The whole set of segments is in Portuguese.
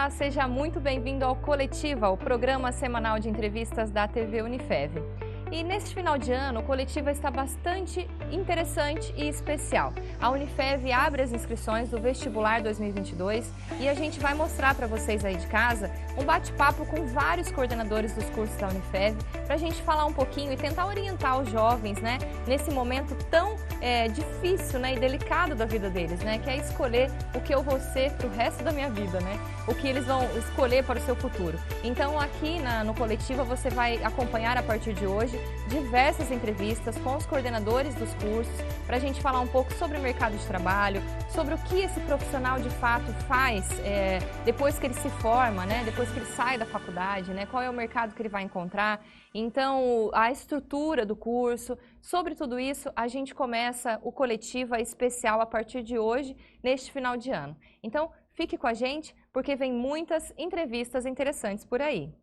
Olá, seja muito bem-vindo ao Coletiva, o programa semanal de entrevistas da TV Unifev. E neste final de ano, o Coletiva está bastante interessante e especial. A Unifev abre as inscrições do Vestibular 2022 e a gente vai mostrar para vocês aí de casa um bate-papo com vários coordenadores dos cursos da Unifev para a gente falar um pouquinho e tentar orientar os jovens, né, nesse momento tão difícil, né, e delicado da vida deles, né, que é escolher o que eu vou ser para o resto da minha vida, né, o que eles vão escolher para o seu futuro. Então aqui no Coletiva você vai acompanhar a partir de hoje diversas entrevistas com os coordenadores dos cursos para a gente falar um pouco sobre o mercado de trabalho, sobre o que esse profissional de fato faz depois que ele se forma, né? Depois que ele sai da faculdade, né? Qual é o mercado que ele vai encontrar. Então, a estrutura do curso, sobre tudo isso, a gente começa o Coletiva especial a partir de hoje, neste final de ano. Então, fique com a gente, porque vem muitas entrevistas interessantes por aí.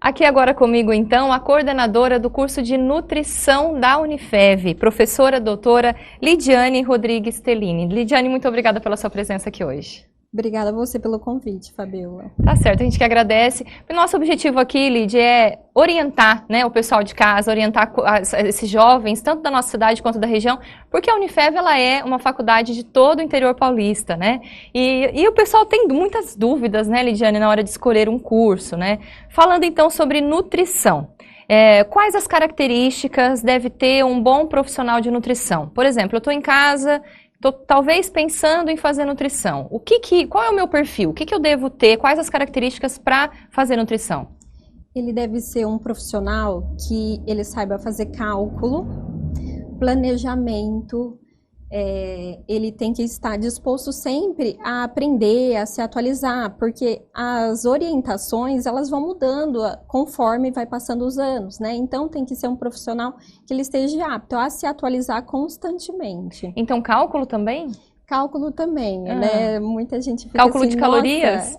Aqui agora comigo, então, a coordenadora do curso de nutrição da Unifev, professora doutora Lidiane Rodrigues Tellini. Lidiane, muito obrigada pela sua presença aqui hoje. Obrigada a você pelo convite, Fabiola. Tá certo, a gente que agradece. O nosso objetivo aqui, Lid, é orientar, né, o pessoal de casa, orientar esses jovens, tanto da nossa cidade quanto da região, porque a Unifev ela é uma faculdade de todo o interior paulista, né? E o pessoal tem muitas dúvidas, né, Lidiane, na hora de escolher um curso, né? Falando então sobre nutrição. Quais as características deve ter um bom profissional de nutrição? Por exemplo, eu estou em casa, estou talvez pensando em fazer nutrição. Qual é o meu perfil? O que eu devo ter? Quais as características para fazer nutrição? Ele deve ser um profissional que ele saiba fazer cálculo, planejamento, ele tem que estar disposto sempre a aprender, a se atualizar, porque as orientações elas vão mudando conforme vai passando os anos, né? Então tem que ser um profissional que ele esteja apto a se atualizar constantemente. Então cálculo também? Cálculo também, né? Muita gente fica cálculo assim, de calorias?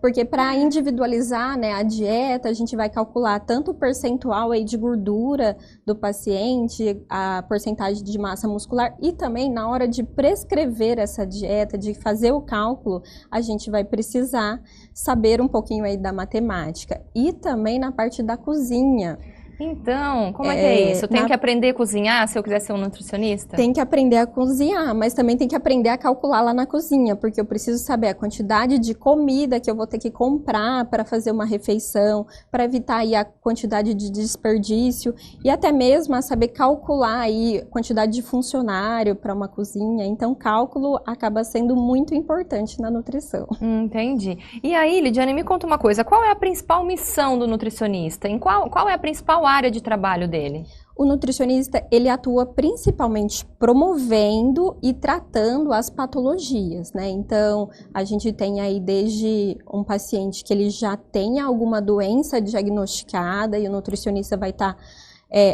Porque para individualizar, né, a dieta, a gente vai calcular tanto o percentual aí de gordura do paciente, a porcentagem de massa muscular e também na hora de prescrever essa dieta, de fazer o cálculo, a gente vai precisar saber um pouquinho aí da matemática e também na parte da cozinha. Então, como é que é isso? Eu tenho que aprender a cozinhar se eu quiser ser um nutricionista? Tem que aprender a cozinhar, mas também tem que aprender a calcular lá na cozinha, porque eu preciso saber a quantidade de comida que eu vou ter que comprar para fazer uma refeição, para evitar aí a quantidade de desperdício e até mesmo a saber calcular aí a quantidade de funcionário para uma cozinha. Então, cálculo acaba sendo muito importante na nutrição. Entendi. E aí, Lidiane, me conta uma coisa, qual é a principal missão do nutricionista? Qual é a principal área de trabalho dele? O nutricionista, ele atua principalmente promovendo e tratando as patologias, né? Então, a gente tem aí desde um paciente que ele já tem alguma doença diagnosticada e o nutricionista vai estar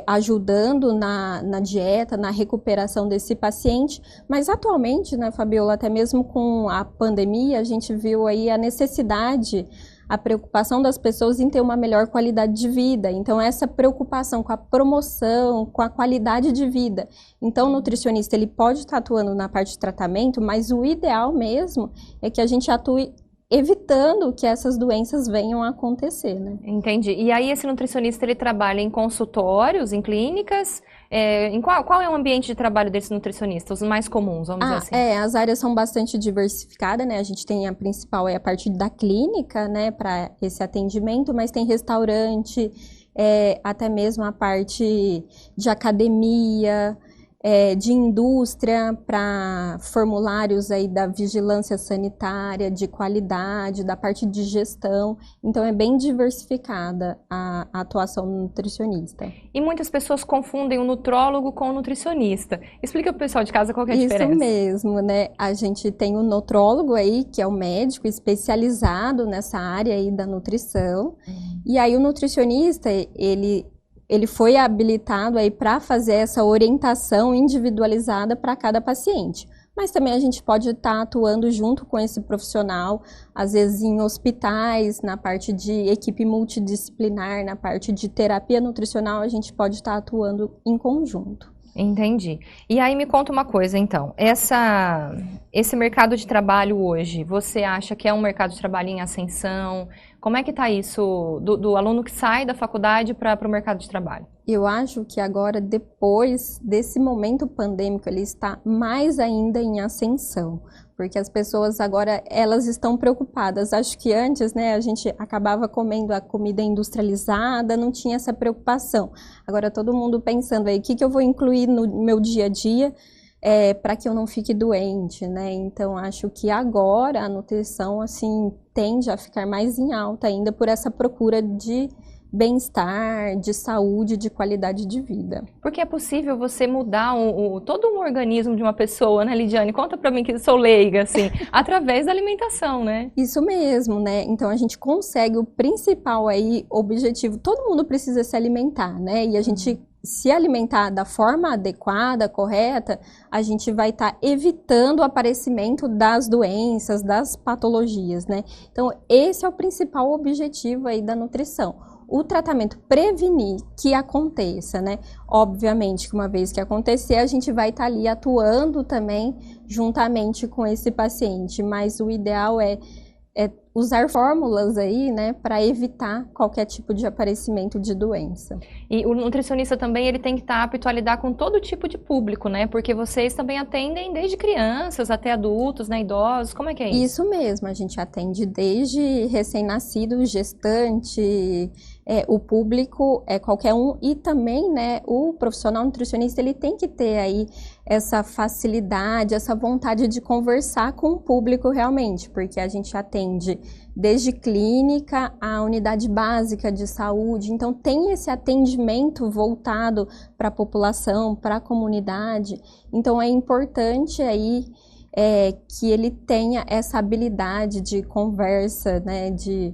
ajudando na dieta, na recuperação desse paciente, mas atualmente, né, Fabiola, até mesmo com a pandemia, a gente viu aí a necessidade, a preocupação das pessoas em ter uma melhor qualidade de vida. Então, essa preocupação com a promoção, com a qualidade de vida. Então, o nutricionista, ele pode estar atuando na parte de tratamento, mas o ideal mesmo é que a gente atue evitando que essas doenças venham a acontecer, né? Entendi. E aí esse nutricionista, ele trabalha em consultórios, em clínicas? Qual é o ambiente de trabalho desse nutricionista? Os mais comuns, vamos dizer assim. As áreas são bastante diversificadas, né? A gente tem a principal, a parte da clínica, né? Para esse atendimento, mas tem restaurante, até mesmo a parte de academia, de indústria, para formulários aí da vigilância sanitária, de qualidade, da parte de gestão. Então, é bem diversificada a atuação do nutricionista. E muitas pessoas confundem o nutrólogo com o nutricionista. Explica para o pessoal de casa qual que é a diferença. Isso mesmo, né? A gente tem o nutrólogo aí, que é o médico especializado nessa área aí da nutrição. E aí, o nutricionista, ele foi habilitado aí para fazer essa orientação individualizada para cada paciente. Mas também a gente pode estar atuando junto com esse profissional, às vezes em hospitais, na parte de equipe multidisciplinar, na parte de terapia nutricional, a gente pode estar atuando em conjunto. Entendi. E aí me conta uma coisa, então. Esse mercado de trabalho hoje, você acha que é um mercado de trabalho em ascensão? Como é que está isso do aluno que sai da faculdade para o mercado de trabalho? Eu acho que agora, depois desse momento pandêmico, ele está mais ainda em ascensão, porque as pessoas agora, elas estão preocupadas. Acho que antes, né, a gente acabava comendo a comida industrializada, não tinha essa preocupação. Agora todo mundo pensando aí, o que eu vou incluir no meu dia a dia para que eu não fique doente, né? Então, acho que agora a nutrição, assim, tende a ficar mais em alta ainda por essa procura de bem-estar, de saúde, de qualidade de vida. Porque é possível você mudar todo um organismo de uma pessoa, né, Lidiane? Conta pra mim que sou leiga, assim, através da alimentação, né? Isso mesmo, né? Então a gente consegue o principal aí, objetivo. Todo mundo precisa se alimentar, né? E a gente se alimentar da forma adequada, correta, a gente vai estar evitando o aparecimento das doenças, das patologias, né? Então esse é o principal objetivo aí da nutrição. O tratamento, prevenir que aconteça, né? Obviamente que uma vez que acontecer, a gente vai estar ali atuando também juntamente com esse paciente, mas o ideal é usar fórmulas aí, né, para evitar qualquer tipo de aparecimento de doença. E o nutricionista também, ele tem que estar apto a lidar com todo tipo de público, né? Porque vocês também atendem desde crianças até adultos, né, idosos, como é que é isso? Isso mesmo, a gente atende desde recém-nascido, gestante, o público é qualquer um e também, né, o profissional nutricionista, ele tem que ter aí essa facilidade, essa vontade de conversar com o público realmente, porque a gente atende desde clínica à unidade básica de saúde, então tem esse atendimento voltado para a população, para a comunidade, então é importante aí que ele tenha essa habilidade de conversa, né, de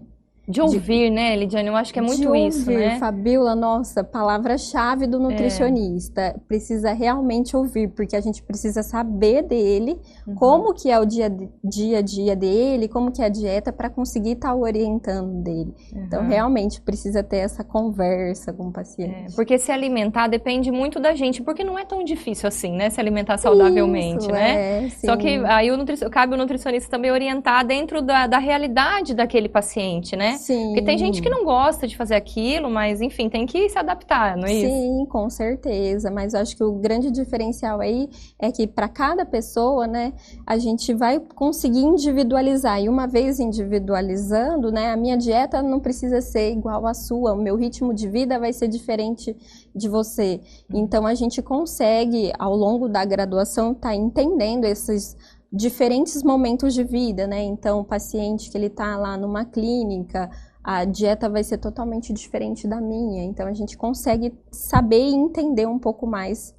ouvir, né, Lidiane? Eu acho que é muito isso, né? Fabíola, nossa, palavra-chave do nutricionista. Precisa realmente ouvir, porque a gente precisa saber dele, como que é o dia a dia dele, como que é a dieta, para conseguir estar orientando dele. Então, realmente, precisa ter essa conversa com o paciente. Porque se alimentar depende muito da gente, porque não é tão difícil assim, né? Se alimentar saudavelmente, isso, né? Só que aí cabe o nutricionista também orientar dentro da realidade daquele paciente, né? Sim. Porque tem gente que não gosta de fazer aquilo, mas enfim, tem que se adaptar, não é isso? Sim, com certeza, mas eu acho que o grande diferencial aí é que para cada pessoa, né, a gente vai conseguir individualizar, e uma vez individualizando, né, a minha dieta não precisa ser igual à sua, o meu ritmo de vida vai ser diferente de você. Então a gente consegue, ao longo da graduação, estar entendendo esses diferentes momentos de vida, né? Então, o paciente que ele tá lá numa clínica, a dieta vai ser totalmente diferente da minha. Então, a gente consegue saber e entender um pouco mais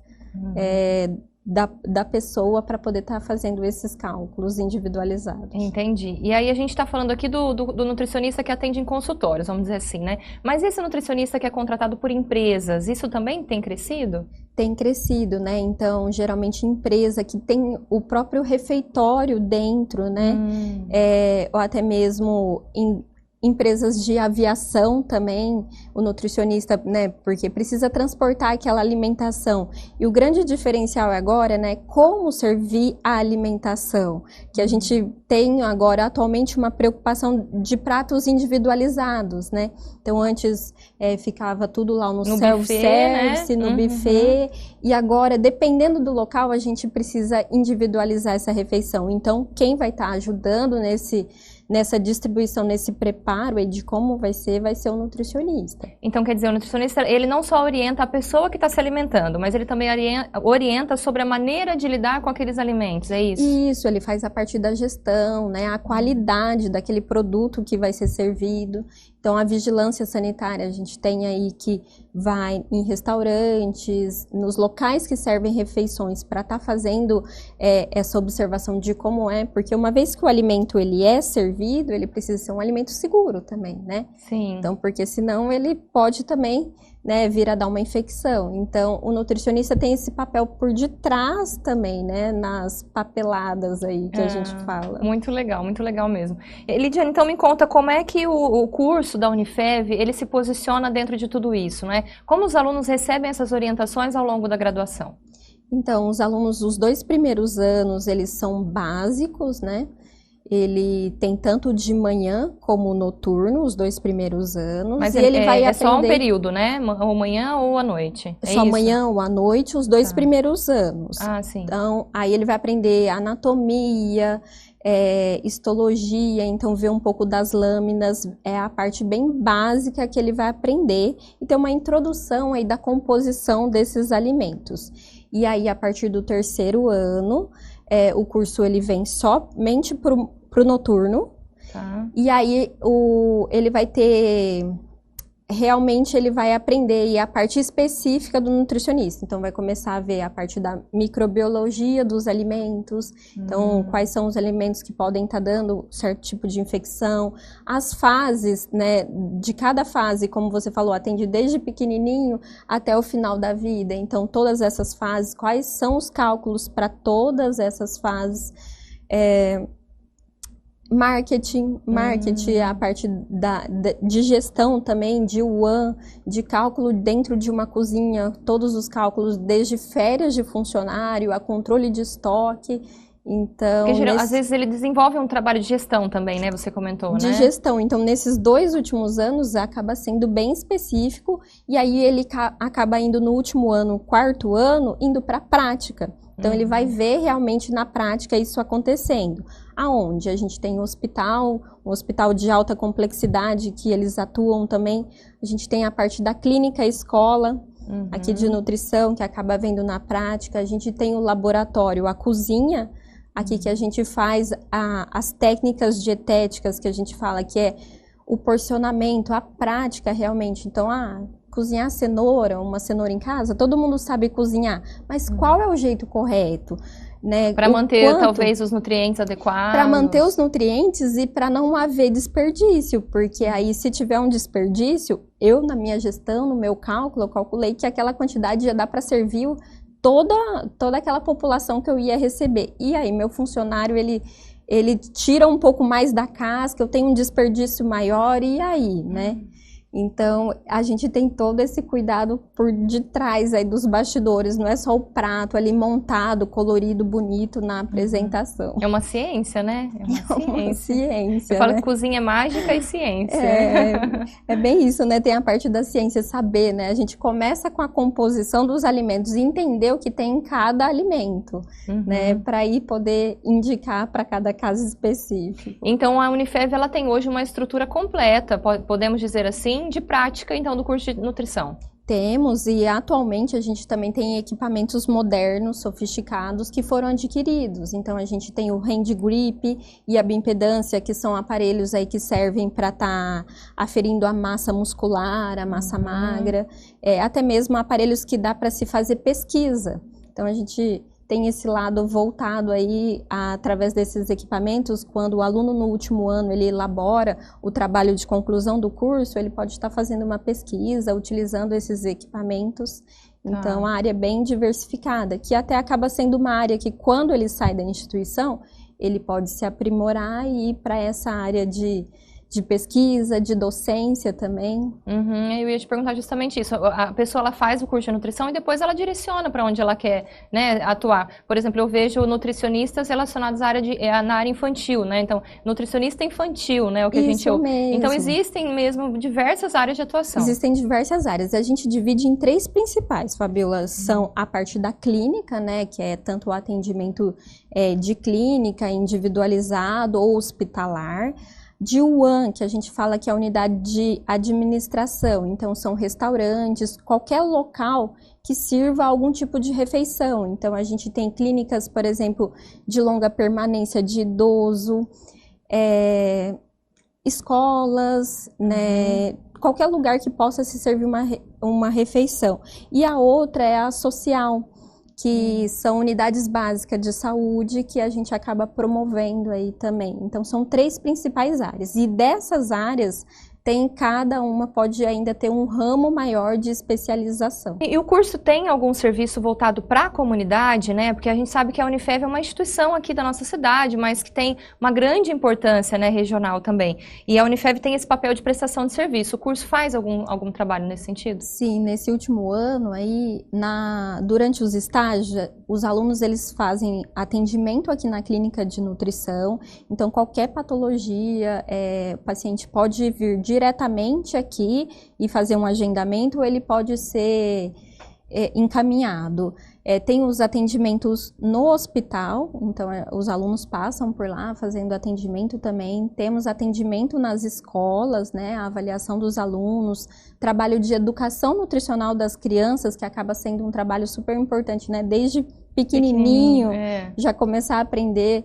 da pessoa para poder estar fazendo esses cálculos individualizados. Entendi. E aí a gente está falando aqui do nutricionista que atende em consultórios, vamos dizer assim, né? Mas esse nutricionista que é contratado por empresas, isso também tem crescido? Tem crescido, né? Então, geralmente empresa que tem o próprio refeitório dentro, né? Ou até mesmo empresas de aviação também, o nutricionista, né, porque precisa transportar aquela alimentação. E o grande diferencial agora, né, como servir a alimentação, que a gente tem agora atualmente uma preocupação de pratos individualizados, né? Então antes ficava tudo lá no self-service, né? No buffet, e agora, dependendo do local, a gente precisa individualizar essa refeição. Então, quem vai estar ajudando nessa distribuição, nesse preparo de como vai ser o nutricionista. Então, quer dizer, o nutricionista, ele não só orienta a pessoa que está se alimentando, mas ele também orienta sobre a maneira de lidar com aqueles alimentos, é isso? Isso, ele faz a parte da gestão, né, a qualidade daquele produto que vai ser servido. Então, a vigilância sanitária, a gente tem aí que vai em restaurantes, nos locais que servem refeições, para estar fazendo essa observação de como é, porque uma vez que o alimento ele é servido, ele precisa ser um alimento seguro também, né? Sim. Então, porque senão ele pode também, né, vir a dar uma infecção. Então, o nutricionista tem esse papel por detrás também, né, nas papeladas aí que a gente fala. Muito legal mesmo. Lidiane, então me conta como é que o curso da Unifev, ele se posiciona dentro de tudo isso, né? Como os alunos recebem essas orientações ao longo da graduação? Então, os alunos, os 2 primeiros anos, eles são básicos, né? Ele tem tanto de manhã como noturno, os 2 primeiros anos. Mas e ele vai é aprender... só um período, né? Ou manhã ou à noite. É só isso? manhã ou à noite, os 2 primeiros anos. Ah, sim. Então, aí ele vai aprender anatomia, histologia, então ver um pouco das lâminas, é a parte bem básica que ele vai aprender e ter uma introdução aí da composição desses alimentos. E aí, a partir do 3º ano, o curso ele vem somente pro noturno. Tá. E aí, ele vai ter... Realmente ele vai aprender a parte específica do nutricionista. Então, vai começar a ver a parte da microbiologia dos alimentos. Então, quais são os alimentos que podem estar dando certo tipo de infecção. As fases, né, de cada fase, como você falou, atende desde pequenininho até o final da vida. Então, todas essas fases, quais são os cálculos para todas essas fases. Marketing, a parte de gestão também, de WAN, de cálculo dentro de uma cozinha, todos os cálculos, desde férias de funcionário a controle de estoque. Então, porque às vezes ele desenvolve um trabalho de gestão também, né? Você comentou, né? De gestão. Então, nesses 2 últimos anos, acaba sendo bem específico. E aí, ele acaba indo no último ano, 4º ano, indo para a prática. Então, ele vai ver realmente na prática isso acontecendo. Aonde? A gente tem um hospital de alta complexidade, que eles atuam também. A gente tem a parte da clínica escola, aqui de nutrição, que acaba vendo na prática. A gente tem o laboratório, a cozinha, aqui que a gente faz as técnicas dietéticas, que a gente fala que é o porcionamento, a prática realmente. Então, cozinhar cenoura, uma cenoura em casa, todo mundo sabe cozinhar, mas qual é o jeito correto? Né? Para manter, talvez, os nutrientes adequados. Para manter os nutrientes e para não haver desperdício, porque aí, se tiver um desperdício, eu, na minha gestão, no meu cálculo, eu calculei que aquela quantidade já dá para servir toda aquela população que eu ia receber. E aí, meu funcionário, ele tira um pouco mais da casca, eu tenho um desperdício maior, e aí, né? Então, a gente tem todo esse cuidado por detrás aí dos bastidores, não é só o prato ali montado, colorido, bonito na apresentação. É uma ciência, né? É uma ciência. Eu falo que cozinha é mágica e ciência. É bem isso, né? Tem a parte da ciência, saber, né? A gente começa com a composição dos alimentos e entender o que tem em cada alimento, né? Para aí poder indicar para cada caso específico. Então, a Unifev, ela tem hoje uma estrutura completa, podemos dizer assim, de prática, então, do curso de nutrição. Temos, e atualmente a gente também tem equipamentos modernos, sofisticados, que foram adquiridos. Então, a gente tem o hand grip e a bioimpedância, que são aparelhos aí que servem para estar aferindo a massa muscular, a massa magra, até mesmo aparelhos que dá para se fazer pesquisa. Então, a gente tem esse lado voltado aí através desses equipamentos. Quando o aluno no último ano ele elabora o trabalho de conclusão do curso, ele pode estar fazendo uma pesquisa utilizando esses equipamentos. Então, a área é bem diversificada, que até acaba sendo uma área que, quando ele sai da instituição, ele pode se aprimorar e ir para essa área de pesquisa, de docência também. Eu ia te perguntar justamente isso. A pessoa, ela faz o curso de nutrição e depois ela direciona para onde ela quer, né, atuar. Por exemplo, eu vejo nutricionistas relacionados na área infantil, né? Então, nutricionista infantil, né? O que isso a gente ouve. Mesmo. Então, existem mesmo diversas áreas de atuação. Existem diversas áreas. A gente divide em 3 principais, Fabiola. São a parte da clínica, né? Que é tanto o atendimento de clínica, individualizado ou hospitalar. De WAN, que a gente fala que é a unidade de administração, então são restaurantes, qualquer local que sirva algum tipo de refeição. Então, a gente tem clínicas, por exemplo, de longa permanência de idoso, escolas, né? Qualquer lugar que possa se servir uma refeição. E a outra é a social, que são unidades básicas de saúde que a gente acaba promovendo aí também. Então, são 3 principais áreas. E dessas áreas, cada uma pode ainda ter um ramo maior de especialização. E o curso tem algum serviço voltado para a comunidade, né? Porque a gente sabe que a Unifev é uma instituição aqui da nossa cidade, mas que tem uma grande importância, né, regional também. E a Unifev tem esse papel de prestação de serviço. O curso faz algum trabalho nesse sentido? Sim, nesse último ano aí, durante os estágios, os alunos eles fazem atendimento aqui na clínica de nutrição. Então, qualquer patologia, o paciente pode vir diretamente aqui e fazer um agendamento, ou ele pode ser encaminhado. Tem os atendimentos no hospital, então os alunos passam por lá fazendo atendimento também. Temos atendimento nas escolas, né, a avaliação dos alunos, trabalho de educação nutricional das crianças, que acaba sendo um trabalho super importante, né, desde pequenininho, já começar a aprender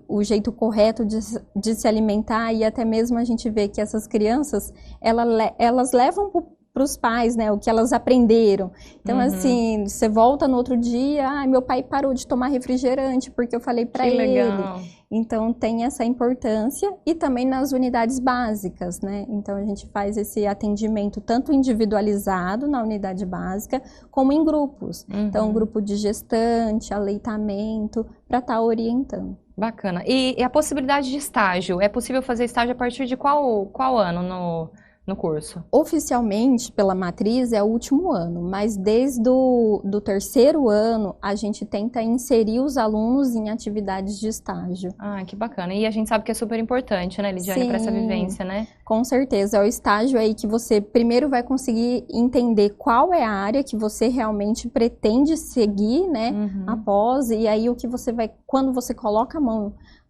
o jeito correto de se alimentar, e até mesmo a gente vê que essas crianças, elas levam para os pais, né, o que elas aprenderam. Então, assim, você volta no outro dia, meu pai parou de tomar refrigerante porque eu falei para ele. Legal. Então, tem essa importância, e também nas unidades básicas, né? Então, a gente faz esse atendimento tanto individualizado na unidade básica, como em grupos. Então, grupo de gestante, aleitamento, para estar orientando. Bacana. E a possibilidade de estágio? É possível fazer estágio a partir de qual ano no curso? Oficialmente, pela matriz, é o último ano, mas desde do terceiro ano, a gente tenta inserir os alunos em atividades de estágio. Ah, que bacana. E a gente sabe que é super importante, né, Lidiane, para essa vivência, né? Com certeza. É o estágio aí que você primeiro vai conseguir entender qual é a área que você realmente pretende seguir, né, após, e aí o que você vai, quando você coloca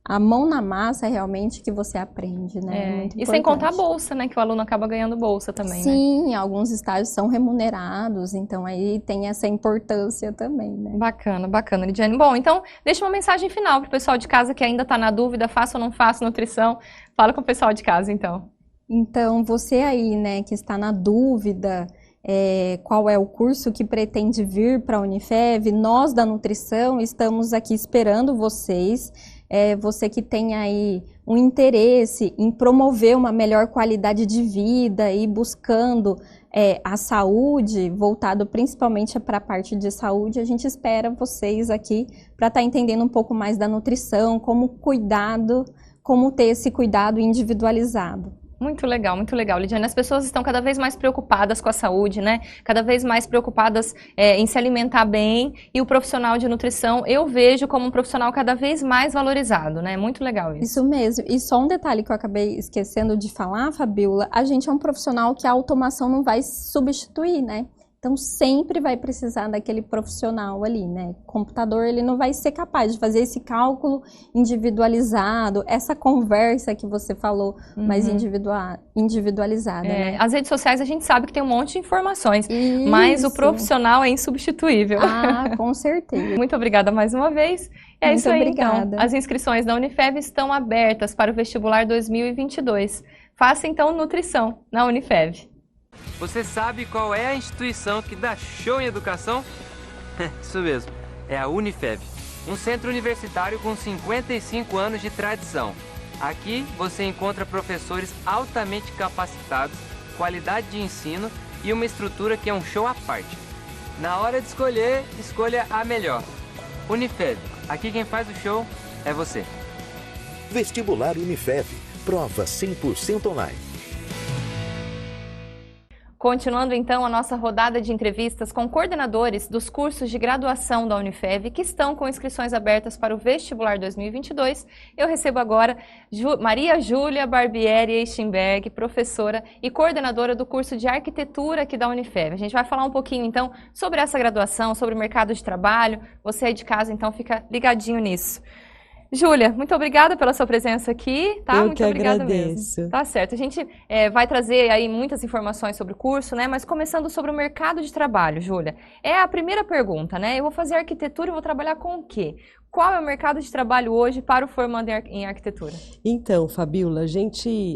a mão na massa, realmente, que você aprende, né? Muito e sem contar a bolsa, né? Que o aluno acaba ganhando bolsa também, Sim, né? Alguns estágios são remunerados, então aí tem essa importância também, né? Bacana, bacana, Lidiane. Bom, então, deixa uma mensagem final para o pessoal de casa que ainda está na dúvida, faço ou não faço nutrição. Fala com o pessoal de casa, então. Então, você aí, né, que está na dúvida, qual é o curso que pretende vir para a Unifev, nós da nutrição estamos aqui esperando vocês. Você que tem aí um interesse em promover uma melhor qualidade de vida e buscando a saúde, voltado principalmente para a parte de saúde, a gente espera vocês aqui para estar entendendo um pouco mais da nutrição, como ter esse cuidado individualizado. Muito legal, Lidiane. As pessoas estão cada vez mais preocupadas com a saúde, né? Cada vez mais preocupadas em se alimentar bem, e o profissional de nutrição eu vejo como um profissional cada vez mais valorizado, né? Muito legal isso. Isso mesmo. E só um detalhe que eu acabei esquecendo de falar, Fabiola, a gente é um profissional que a automação não vai substituir, né? Então, sempre vai precisar daquele profissional ali, né? O computador, ele não vai ser capaz de fazer esse cálculo individualizado, essa conversa que você falou, mais individualizada, né? As redes sociais, a gente sabe que tem um monte de informações, mas o profissional é insubstituível. Ah, com certeza. Muito obrigada mais uma vez. É Muito isso aí, obrigada. Então. As inscrições da Unifev estão abertas para o vestibular 2022. Faça, então, nutrição na Unifev. Você sabe qual é a instituição que dá show em educação? Isso mesmo, é a Unifev, um centro universitário com 55 anos de tradição. Aqui você encontra professores altamente capacitados, qualidade de ensino e uma estrutura que é um show à parte. Na hora de escolher, escolha a melhor. Unifev, aqui quem faz o show é você. Vestibular Unifev, prova 100% online. Continuando então a nossa rodada de entrevistas com coordenadores dos cursos de graduação da Unifev que estão com inscrições abertas para o vestibular 2022, eu recebo agora Maria Júlia Barbieri Eichenberg, professora e coordenadora do curso de arquitetura aqui da Unifev. A gente vai falar um pouquinho então sobre essa graduação, sobre o mercado de trabalho. Você aí de casa então fica ligadinho nisso. Júlia, muito obrigada pela sua presença aqui, tá? Eu muito que obrigada agradeço. mesmo. Tá certo. A gente vai trazer aí muitas informações sobre o curso, né? Mas começando sobre o mercado de trabalho, Júlia. É a primeira pergunta, né? Eu vou fazer arquitetura e vou trabalhar com o quê? Qual é o mercado de trabalho hoje para o formando em arquitetura? Então, Fabíola,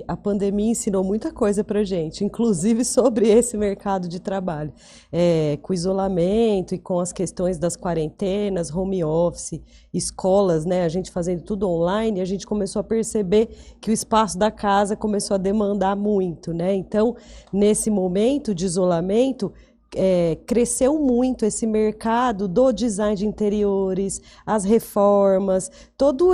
a pandemia ensinou muita coisa para a gente, inclusive sobre esse mercado de trabalho. Com o isolamento e com as questões das quarentenas, home office, escolas, né, a gente fazendo tudo online, a gente começou a perceber que o espaço da casa começou a demandar muito, né? Então, nesse momento de isolamento, cresceu muito esse mercado do design de interiores, as reformas, todo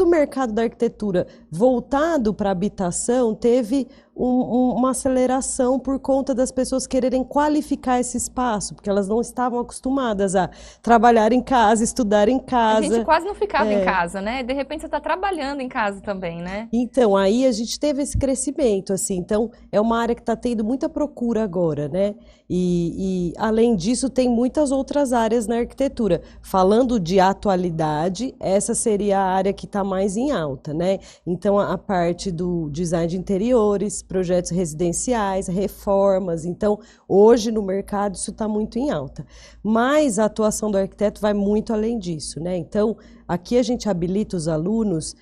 o mercado da arquitetura voltado para a habitação teve uma aceleração por conta das pessoas quererem qualificar esse espaço, porque elas não estavam acostumadas a trabalhar em casa, estudar em casa. A gente quase não ficava em casa, né? De repente você está trabalhando em casa também, né? Então, aí a gente teve esse crescimento, assim. Então, é uma área que está tendo muita procura agora, né? E, além disso, tem muitas outras áreas na arquitetura. Falando de atualidade, essa seria a área que está mais em alta, né? Então, a parte do design de interiores, projetos residenciais, reformas. Então, hoje no mercado isso está muito em alta. Mas a atuação do arquiteto vai muito além disso, né? Então, aqui a gente habilita os alunos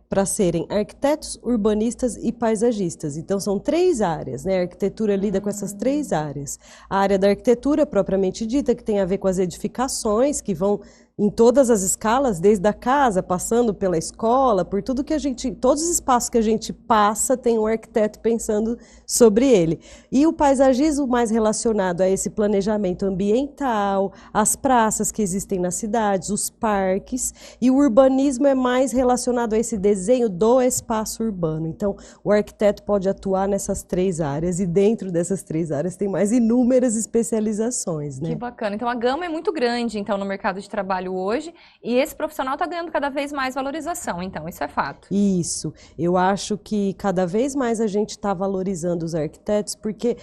para serem arquitetos, urbanistas e paisagistas. Então, são 3 áreas, né? A arquitetura lida com essas 3 áreas. A área da arquitetura, propriamente dita, que tem a ver com as edificações, que vão em todas as escalas, desde a casa, passando pela escola, por tudo que todos os espaços que a gente passa, tem um arquiteto pensando sobre ele. E o paisagismo mais relacionado a esse planejamento ambiental, as praças que existem nas cidades, os parques, e o urbanismo é mais relacionado a esse desenho do espaço urbano. Então, o arquiteto pode atuar nessas 3 áreas, e dentro dessas 3 áreas tem mais inúmeras especializações, né? Que bacana. Então, a gama é muito grande, então, no mercado de trabalho hoje, e esse profissional está ganhando cada vez mais valorização, então, isso é fato. Isso, eu acho que cada vez mais a gente está valorizando os arquitetos, porque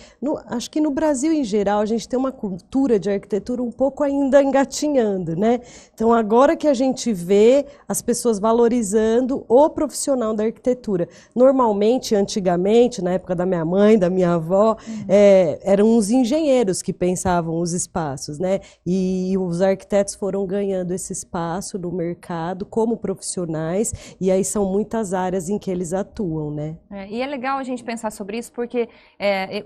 acho que no Brasil em geral a gente tem uma cultura de arquitetura um pouco ainda engatinhando, né? Então agora que a gente vê as pessoas valorizando o profissional da arquitetura. Normalmente, antigamente, na época da minha mãe, da minha avó, eram os engenheiros que pensavam os espaços, né? E os arquitetos foram ganhando esse espaço no mercado como profissionais, e aí são muitas áreas em que eles atuam, né? E é legal a gente pensar sobre isso, porque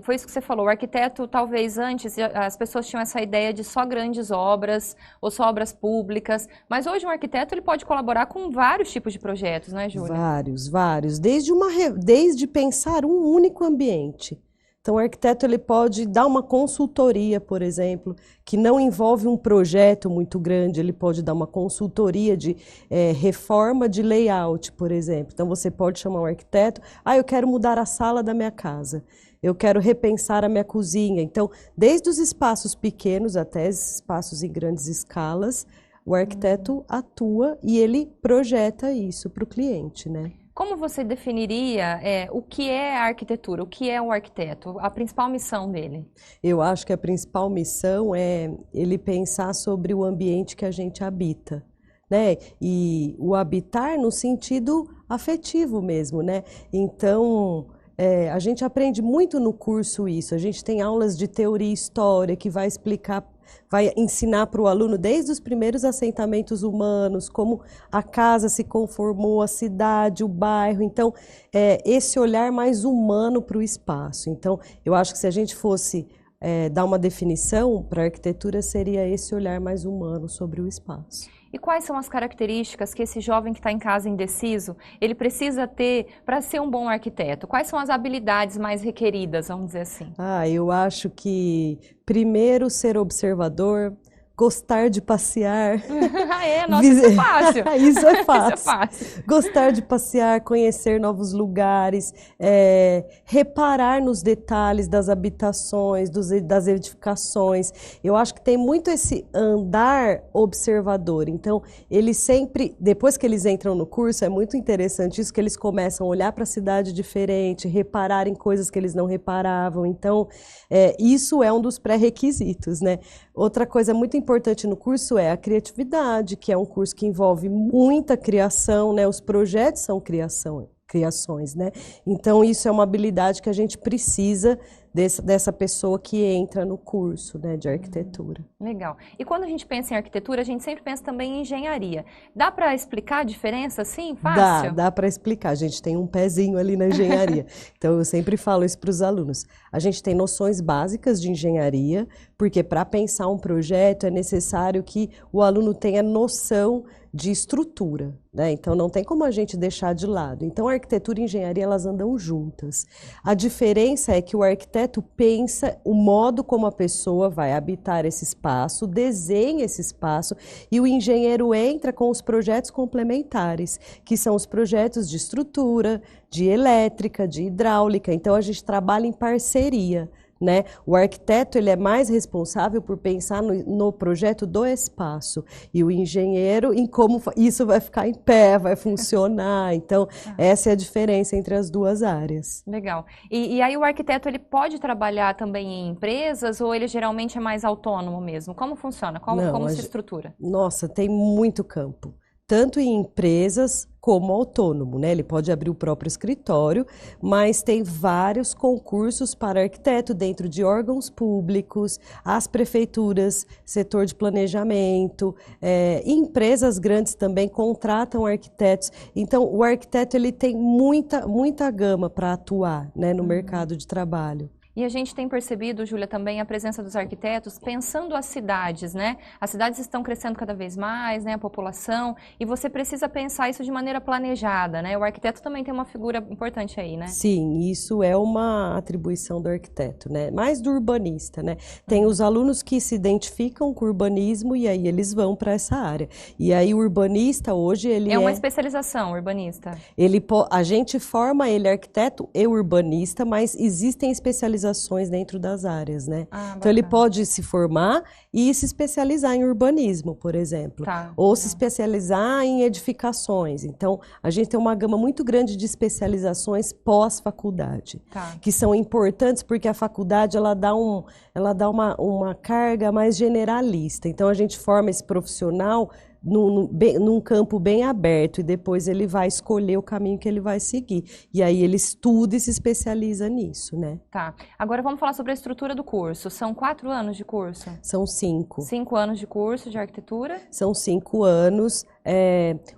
foi isso que você falou, o arquiteto, talvez antes, as pessoas tinham essa ideia de só grandes obras, ou só obras públicas, mas hoje um arquiteto ele pode colaborar com vários tipos de projetos, né, Júlia? Vários, desde pensar um único ambiente. Então, o arquiteto ele pode dar uma consultoria, por exemplo, que não envolve um projeto muito grande, ele pode dar uma consultoria de reforma de layout, por exemplo. Então, você pode chamar um arquiteto, eu quero mudar a sala da minha casa, eu quero repensar a minha cozinha. Então, desde os espaços pequenos até os espaços em grandes escalas, o arquiteto atua e ele projeta isso para o cliente, né? Como você definiria o que é a arquitetura, o que é o arquiteto, a principal missão dele? Eu acho que a principal missão é ele pensar sobre o ambiente que a gente habita, né? E o habitar no sentido afetivo mesmo, né? Então, a gente aprende muito no curso isso, a gente tem aulas de teoria e história que vai ensinar para o aluno desde os primeiros assentamentos humanos, como a casa se conformou, a cidade, o bairro. Então, esse olhar mais humano para o espaço. Então, eu acho que se a gente fosse dar uma definição para a arquitetura, seria esse olhar mais humano sobre o espaço. E quais são as características que esse jovem que está em casa indeciso, ele precisa ter para ser um bom arquiteto? Quais são as habilidades mais requeridas, vamos dizer assim? Eu acho que, primeiro, ser observador, gostar de passear. Nossa, isso é fácil. Isso é fácil. Isso é fácil. Gostar de passear, conhecer novos lugares, reparar nos detalhes das habitações, das edificações. Eu acho que tem muito esse andar observador. Então, eles sempre, depois que eles entram no curso, é muito interessante isso, que eles começam a olhar para a cidade diferente, reparar em coisas que eles não reparavam. Então, isso é um dos pré-requisitos, né? Outra coisa muito importante no curso é a criatividade, que é um curso que envolve muita criação, né? Os projetos são criações, né? Então, isso é uma habilidade que a gente precisa dessa pessoa que entra no curso, né, de arquitetura. Legal. E quando a gente pensa em arquitetura, a gente sempre pensa também em engenharia. Dá para explicar a diferença assim, fácil? Dá para explicar. A gente tem um pezinho ali na engenharia. Então, eu sempre falo isso para os alunos. A gente tem noções básicas de engenharia, porque para pensar um projeto é necessário que o aluno tenha noção de estrutura, né? Então não tem como a gente deixar de lado. Então a arquitetura e a engenharia, elas andam juntas. A diferença é que o arquiteto pensa o modo como a pessoa vai habitar esse espaço, desenha esse espaço, e o engenheiro entra com os projetos complementares, que são os projetos de estrutura, de elétrica, de hidráulica. Então a gente trabalha em parceria, né? O arquiteto, ele é mais responsável por pensar no projeto do espaço, e o engenheiro em como isso vai ficar em pé, vai funcionar. Então, essa é a diferença entre as duas áreas. Legal. E aí o arquiteto, ele pode trabalhar também em empresas, ou ele geralmente é mais autônomo mesmo? Como funciona? Como se estrutura? Nossa, tem muito campo. Tanto em empresas como autônomo, né? Ele pode abrir o próprio escritório, mas tem vários concursos para arquiteto dentro de órgãos públicos, as prefeituras, setor de planejamento, empresas grandes também contratam arquitetos. Então, o arquiteto, ele tem muita gama para atuar, né, no mercado de trabalho. E a gente tem percebido, Júlia, também a presença dos arquitetos pensando as cidades, né? As cidades estão crescendo cada vez mais, né? A população, e você precisa pensar isso de maneira planejada, né? O arquiteto também tem uma figura importante aí, né? Sim, isso é uma atribuição do arquiteto, né? Mais do urbanista, né? Tem os alunos que se identificam com o urbanismo e aí eles vão para essa área. E aí o urbanista hoje, ele é uma especialização, urbanista. A gente forma ele arquiteto e urbanista, mas existem especializações dentro das áreas, né? Então ele pode se formar e se especializar em urbanismo, por exemplo, ou se especializar em edificações. Então a gente tem uma gama muito grande de especializações pós-faculdade, que são importantes porque a faculdade ela dá uma carga mais generalista. Então a gente forma esse profissional num campo bem aberto, e depois ele vai escolher o caminho que ele vai seguir. E aí ele estuda e se especializa nisso, né? Tá. Agora vamos falar sobre a estrutura do curso. São 4 anos de curso? São 5. 5 anos de curso de arquitetura? São 5 anos.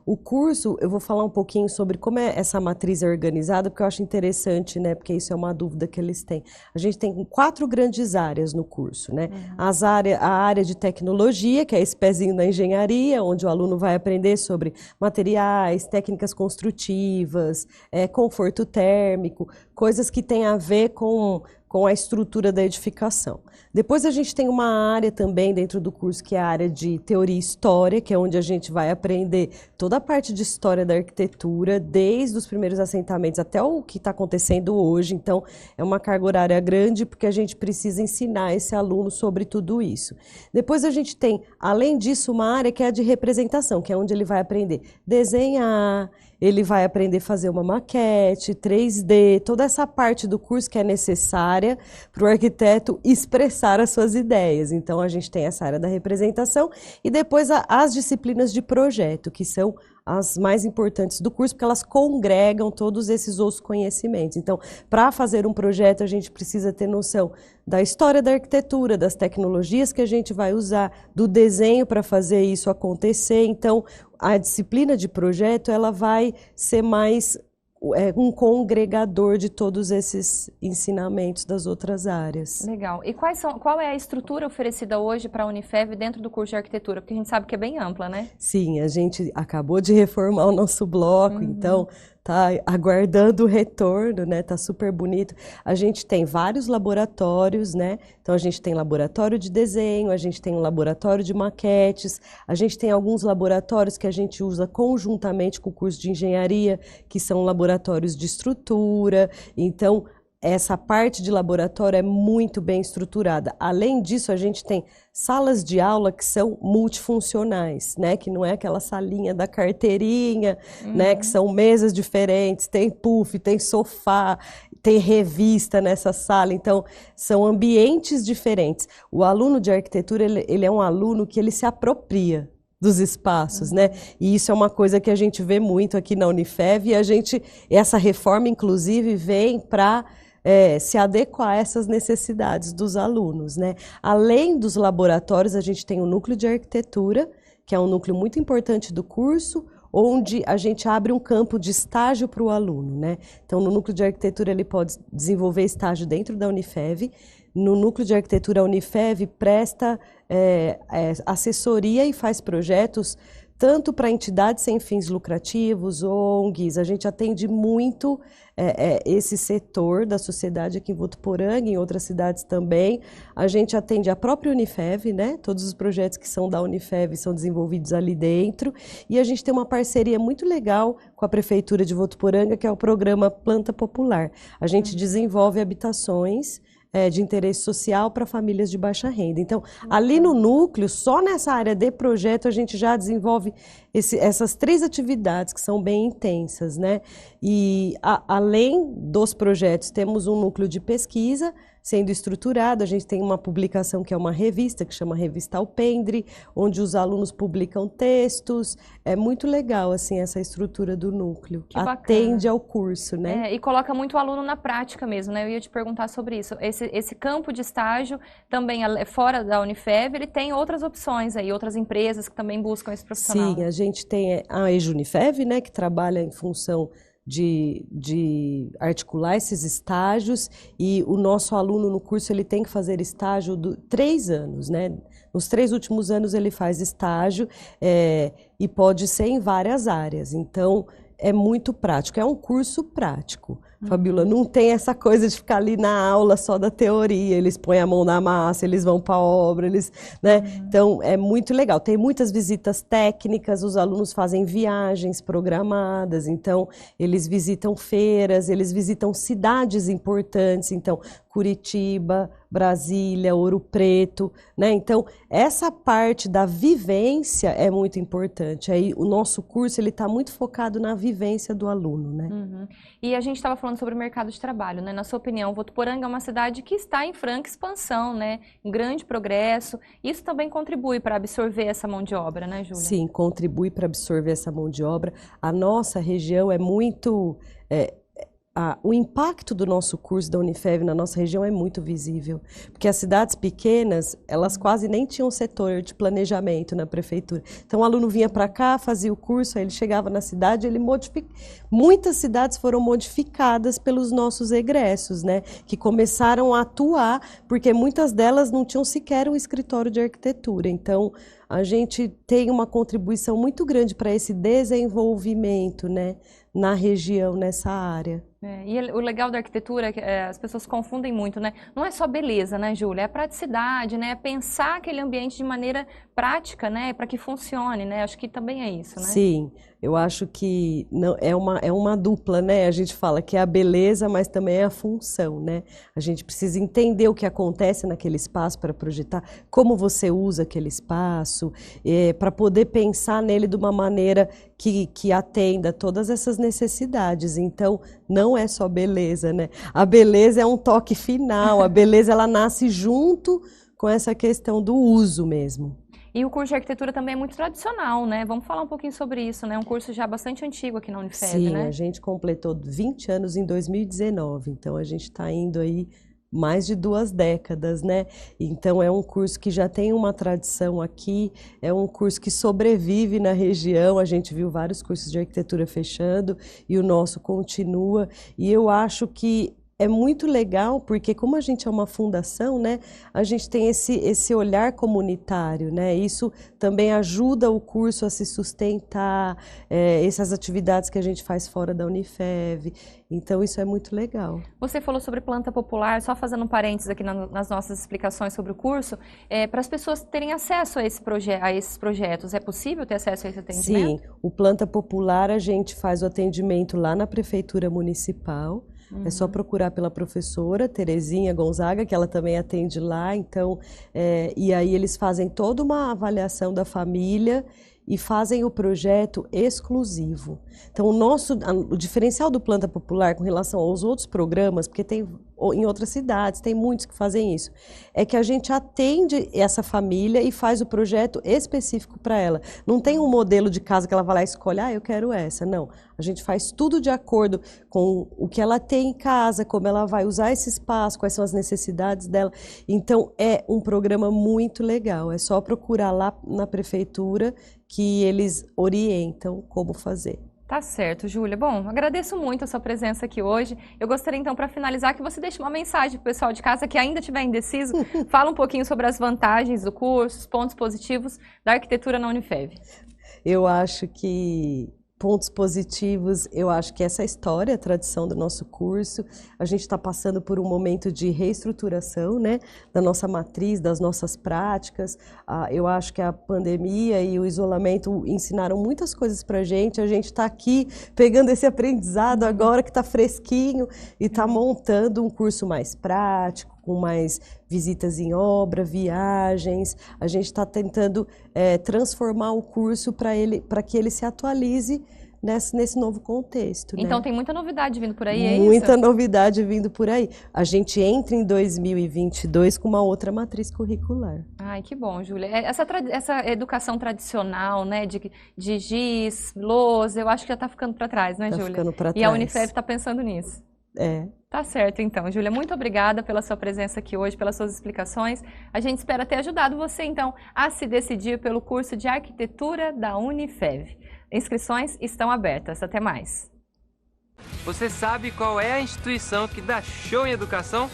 O curso, eu vou falar um pouquinho sobre como essa matriz é organizada, porque eu acho interessante, né? Porque isso é uma dúvida que eles têm. A gente tem 4 grandes áreas no curso, né? A área de tecnologia, que é esse pezinho da engenharia, onde o aluno vai aprender sobre materiais, técnicas construtivas, conforto térmico, coisas que têm a ver com a estrutura da edificação. Depois a gente tem uma área também dentro do curso que é a área de teoria e história, que é onde a gente vai aprender toda a parte de história da arquitetura, desde os primeiros assentamentos até o que está acontecendo hoje. Então, é uma carga horária grande, porque a gente precisa ensinar esse aluno sobre tudo isso. Depois a gente tem, além disso, uma área que é a de representação, que é onde ele vai aprender a desenhar, ele vai aprender a fazer uma maquete, 3D, toda essa parte do curso que é necessária para o arquiteto expressar as suas ideias. Então, a gente tem essa área da representação e depois as disciplinas de projeto, que são as mais importantes do curso, porque elas congregam todos esses outros conhecimentos. Então, para fazer um projeto, a gente precisa ter noção da história da arquitetura, das tecnologias que a gente vai usar, do desenho para fazer isso acontecer. Então, a disciplina de projeto, ela vai ser mais um congregador de todos esses ensinamentos das outras áreas. Legal. E qual é a estrutura oferecida hoje para a Unifev dentro do curso de arquitetura? Porque a gente sabe que é bem ampla, né? Sim, a gente acabou de reformar o nosso bloco, então tá aguardando o retorno, né? Tá super bonito. A gente tem vários laboratórios, né? Então a gente tem laboratório de desenho, a gente tem um laboratório de maquetes, a gente tem alguns laboratórios que a gente usa conjuntamente com o curso de engenharia, que são laboratórios de estrutura. Então, essa parte de laboratório é muito bem estruturada. Além disso, a gente tem salas de aula que são multifuncionais, né? Que não é aquela salinha da carteirinha, né? Que são mesas diferentes, tem puff, tem sofá, tem revista nessa sala. Então, são ambientes diferentes. O aluno de arquitetura, ele é um aluno que ele se apropria dos espaços, né? E isso é uma coisa que a gente vê muito aqui na Unifev, e essa reforma, inclusive, vem para se adequar a essas necessidades dos alunos, né? Além dos laboratórios, a gente tem o núcleo de arquitetura, que é um núcleo muito importante do curso, onde a gente abre um campo de estágio para o aluno, né? Então, no núcleo de arquitetura, ele pode desenvolver estágio dentro da Unifev. No núcleo de arquitetura, a Unifev presta assessoria e faz projetos tanto para entidades sem fins lucrativos, ONGs. A gente atende muito esse setor da sociedade aqui em Votuporanga, em outras cidades também. A gente atende a própria Unifev, né? Todos os projetos que são da Unifev são desenvolvidos ali dentro. E a gente tem uma parceria muito legal com a Prefeitura de Votuporanga, que é o programa Planta Popular. A gente desenvolve habitações de interesse social para famílias de baixa renda. Então, ali no núcleo, só nessa área de projeto, a gente já desenvolve essas 3 atividades que são bem intensas, né? E além dos projetos, temos um núcleo de pesquisa sendo estruturado. A gente tem uma publicação que é uma revista, que chama Revista Alpendre, onde os alunos publicam textos. É muito legal, assim, essa estrutura do núcleo. Que bacana. Atende ao curso, né? E coloca muito o aluno na prática mesmo, né? Eu ia te perguntar sobre isso. Esse campo de estágio, também fora da Unifev, ele tem outras opções aí, outras empresas que também buscam esse profissional. Sim, a gente tem a EJUNIFEV, né, que trabalha em função de articular esses estágios, e o nosso aluno no curso ele tem que fazer estágio 3 anos, né? Nos 3 últimos anos ele faz estágio e pode ser em várias áreas, então é muito prático, é um curso prático. Fabíola, não tem essa coisa de ficar ali na aula só da teoria, eles põem a mão na massa, eles vão para a obra, né? Então, é muito legal. Tem muitas visitas técnicas, os alunos fazem viagens programadas, então, eles visitam feiras, eles visitam cidades importantes, então, Curitiba, Brasília, Ouro Preto, né? Então, essa parte da vivência é muito importante. Aí, o nosso curso, ele está muito focado na vivência do aluno, né? E a gente estava falando sobre o mercado de trabalho, né? Na sua opinião, Votuporanga é uma cidade que está em franca expansão, né? Em grande progresso. Isso também contribui para absorver essa mão de obra, né, Júlia? Sim, contribui para absorver essa mão de obra. A nossa região é muito... o impacto do nosso curso da Unifev na nossa região é muito visível, porque as cidades pequenas, elas quase nem tinham setor de planejamento na prefeitura. Então, o aluno vinha para cá, fazia o curso, aí ele chegava na cidade, muitas cidades foram modificadas pelos nossos egressos, né, que começaram a atuar, porque muitas delas não tinham sequer um escritório de arquitetura. Então, a gente tem uma contribuição muito grande para esse desenvolvimento, né, na região, nessa área. E o legal da arquitetura é que as pessoas confundem muito, né? Não é só beleza, né, Júlia? É praticidade, né? É pensar aquele ambiente de maneira prática, né? Para que funcione, né? Acho que também é isso, né? Sim, eu acho que não, é uma dupla, né? A gente fala que é a beleza, mas também é a função, né? A gente precisa entender o que acontece naquele espaço para projetar, como você usa aquele espaço, para poder pensar nele de uma maneira que atenda todas essas necessidades. Então, não é só beleza, né? A beleza é um toque final, a beleza ela nasce junto com essa questão do uso mesmo. E o curso de arquitetura também é muito tradicional, né? Vamos falar um pouquinho sobre isso, né? Um curso já bastante antigo aqui na Unifev, né? Sim, a gente completou 20 anos em 2019, então a gente está indo aí mais de 2 décadas, né? Então é um curso que já tem uma tradição aqui, é um curso que sobrevive na região. A gente viu vários cursos de arquitetura fechando e o nosso continua. E eu acho que é muito legal, porque como a gente é uma fundação, né, a gente tem esse olhar comunitário, né, isso também ajuda o curso a se sustentar, essas atividades que a gente faz fora da Unifev, então isso é muito legal. Você falou sobre planta popular, só fazendo um parênteses aqui nas nossas explicações sobre o curso, para as pessoas terem acesso a esses projetos, é possível ter acesso a esse atendimento? Sim, o Planta Popular a gente faz o atendimento lá na Prefeitura Municipal. É só procurar pela professora Terezinha Gonzaga, que ela também atende lá. Então, e aí eles fazem toda uma avaliação da família e fazem o projeto exclusivo. Então, o diferencial do Planta Popular com relação aos outros programas, porque tem em outras cidades, tem muitos que fazem isso, é que a gente atende essa família e faz o projeto específico para ela. Não tem um modelo de casa que ela vai lá e escolhe, eu quero essa. Não, a gente faz tudo de acordo com o que ela tem em casa, como ela vai usar esse espaço, quais são as necessidades dela. Então, é um programa muito legal, é só procurar lá na prefeitura que eles orientam como fazer. Tá certo, Júlia. Bom, agradeço muito a sua presença aqui hoje. Eu gostaria, então, para finalizar, que você deixe uma mensagem para o pessoal de casa que ainda estiver indeciso. Fala um pouquinho sobre as vantagens do curso, os pontos positivos da arquitetura na Unifev. Eu acho que pontos positivos, eu acho que essa história, a tradição do nosso curso, a gente está passando por um momento de reestruturação, né, da nossa matriz, das nossas práticas. Eu acho que a pandemia e o isolamento ensinaram muitas coisas para a gente está aqui pegando esse aprendizado agora que está fresquinho e está montando um curso mais prático, com mais visitas em obra, viagens. A gente está tentando transformar o curso para que ele se atualize nesse novo contexto. Então, né? Tem muita novidade vindo por aí, é isso? Muita novidade vindo por aí. A gente entra em 2022 com uma outra matriz curricular. Ai, que bom, Júlia. Essa educação tradicional, né, de giz, lousa, eu acho que já está ficando para trás, né, Júlia? Está ficando para trás. E a Unifev está pensando nisso. Tá certo, então. Júlia, muito obrigada pela sua presença aqui hoje, pelas suas explicações. A gente espera ter ajudado você, então, a se decidir pelo curso de Arquitetura da Unifev. Inscrições estão abertas. Até mais. Você sabe qual é a instituição que dá show em educação?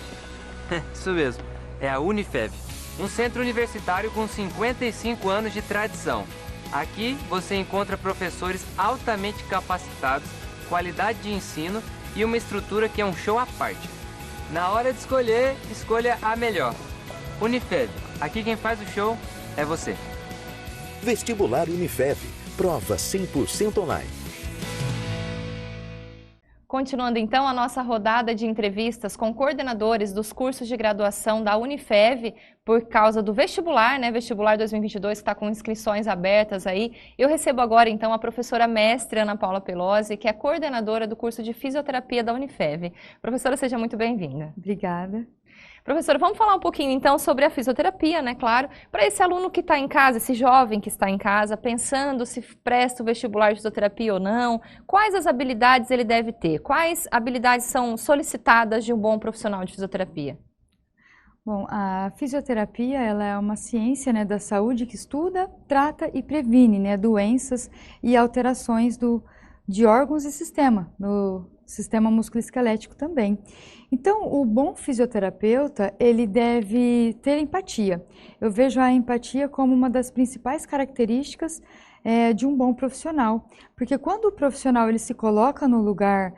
Isso mesmo, é a Unifev, um centro universitário com 55 anos de tradição. Aqui você encontra professores altamente capacitados, qualidade de ensino e uma estrutura que é um show à parte. Na hora de escolher, escolha a melhor. Unifev, aqui quem faz o show é você. Vestibular Unifev, prova 100% online. Continuando então a nossa rodada de entrevistas com coordenadores dos cursos de graduação da Unifev por causa do vestibular, né? Vestibular 2022 que está com inscrições abertas aí. Eu recebo agora então a professora mestre Ana Paula Pelosi, que é coordenadora do curso de fisioterapia da Unifev. Professora, seja muito bem-vinda. Obrigada. Professora, vamos falar um pouquinho então sobre a fisioterapia, né? Claro, para esse aluno que está em casa, esse jovem que está em casa, pensando se presta o vestibular de fisioterapia ou não, quais as habilidades ele deve ter? Quais habilidades são solicitadas de um bom profissional de fisioterapia? Bom, a fisioterapia ela é uma ciência, né, da saúde que estuda, trata e previne, né, doenças e alterações de órgãos e sistema, no sistema musculoesquelético também. Então, o bom fisioterapeuta, ele deve ter empatia. Eu vejo a empatia como uma das principais características de um bom profissional, porque quando o profissional ele se coloca no lugar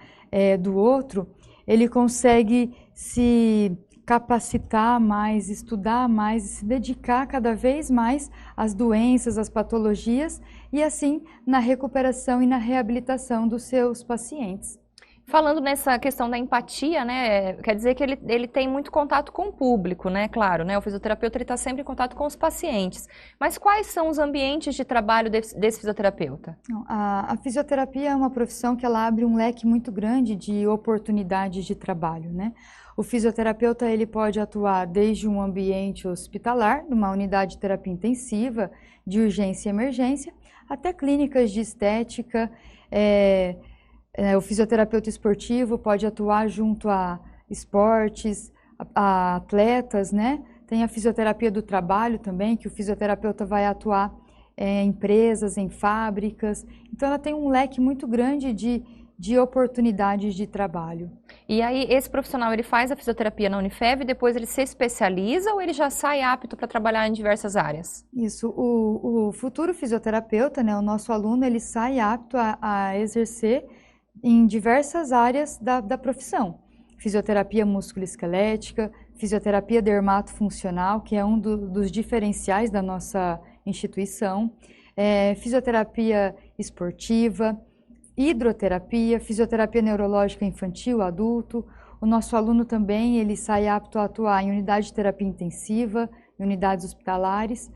do outro, ele consegue se capacitar mais, estudar mais e se dedicar cada vez mais às doenças, às patologias e assim na recuperação e na reabilitação dos seus pacientes. Falando nessa questão da empatia, né, quer dizer que ele tem muito contato com o público, né, claro, né, o fisioterapeuta está sempre em contato com os pacientes. Mas quais são os ambientes de trabalho desse fisioterapeuta? A fisioterapia é uma profissão que ela abre um leque muito grande de oportunidades de trabalho, né? O fisioterapeuta ele pode atuar desde um ambiente hospitalar, numa unidade de terapia intensiva, de urgência e emergência, até clínicas de estética. O fisioterapeuta esportivo pode atuar junto a esportes, a atletas, né? Tem a fisioterapia do trabalho também, que o fisioterapeuta vai atuar em empresas, em fábricas. Então, ela tem um leque muito grande de oportunidades de trabalho. E aí, esse profissional, ele faz a fisioterapia na Unifev, depois ele se especializa ou ele já sai apto para trabalhar em diversas áreas? Isso, o futuro fisioterapeuta, né, o nosso aluno, ele sai apto a exercer em diversas áreas da profissão. Fisioterapia musculoesquelética, fisioterapia dermatofuncional, que é um dos diferenciais da nossa instituição, fisioterapia esportiva, hidroterapia, fisioterapia neurológica infantil, adulto. O nosso aluno também, ele sai apto a atuar em unidade de terapia intensiva, em unidades hospitalares.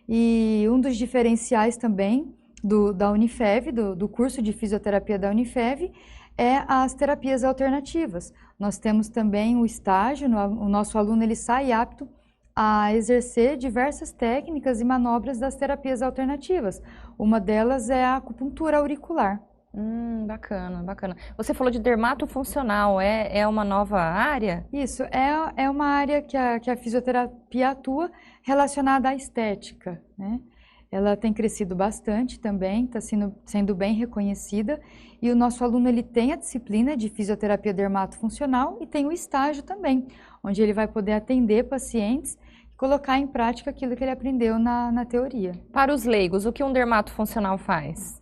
E um dos diferenciais também da Unifev, do curso de fisioterapia da Unifev, é as terapias alternativas. Nós temos também o estágio, o nosso aluno ele sai apto a exercer diversas técnicas e manobras das terapias alternativas. Uma delas é a acupuntura auricular. Bacana, bacana. Você falou de dermatofuncional, é uma nova área? Isso, é uma área que a fisioterapia atua relacionada à estética, né? Ela tem crescido bastante também, está sendo bem reconhecida, e o nosso aluno ele tem a disciplina de fisioterapia dermatofuncional e tem o estágio também, onde ele vai poder atender pacientes e colocar em prática aquilo que ele aprendeu na teoria. Para os leigos, o que um dermatofuncional faz?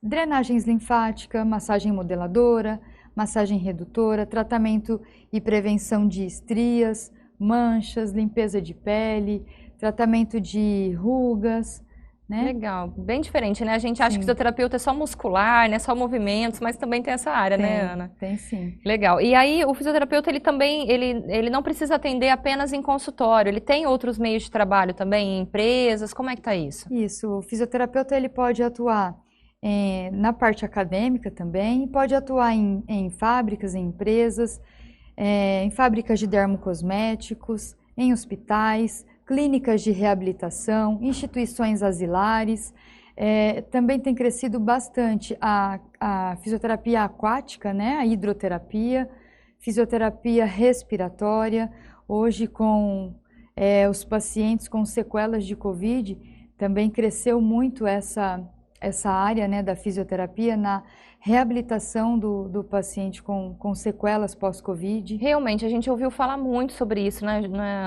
Drenagens linfática, massagem modeladora, massagem redutora, tratamento e prevenção de estrias, manchas, limpeza de pele, tratamento de rugas, né? Legal, bem diferente, né? A gente acha que fisioterapeuta é só muscular, né? Só movimentos, mas também tem essa área, né, Ana? Tem sim. Legal. E aí o fisioterapeuta ele também, ele não precisa atender apenas em consultório, ele tem outros meios de trabalho também, em empresas, como é que tá isso? Isso, o fisioterapeuta ele pode atuar na parte acadêmica também, pode atuar em fábricas, em empresas, em fábricas de dermocosméticos, em hospitais, clínicas de reabilitação, instituições asilares. Também tem crescido bastante a fisioterapia aquática, né? A hidroterapia, fisioterapia respiratória. Hoje, com os pacientes com sequelas de Covid, também cresceu muito essa área, né, da fisioterapia na reabilitação do paciente com sequelas pós-Covid. Realmente, a gente ouviu falar muito sobre isso, né,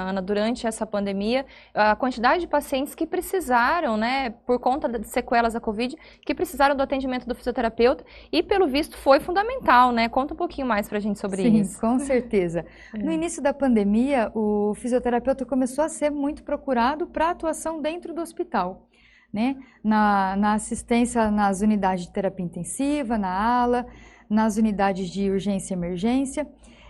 Ana, durante essa pandemia, a quantidade de pacientes que precisaram, né, por conta de sequelas da Covid, que precisaram do atendimento do fisioterapeuta e, pelo visto, foi fundamental, né? Conta um pouquinho mais pra gente sobre isso. Sim, com certeza. No início da pandemia, o fisioterapeuta começou a ser muito procurado para atuação dentro do hospital, né? Na assistência nas unidades de terapia intensiva, na ala, nas unidades de urgência e emergência.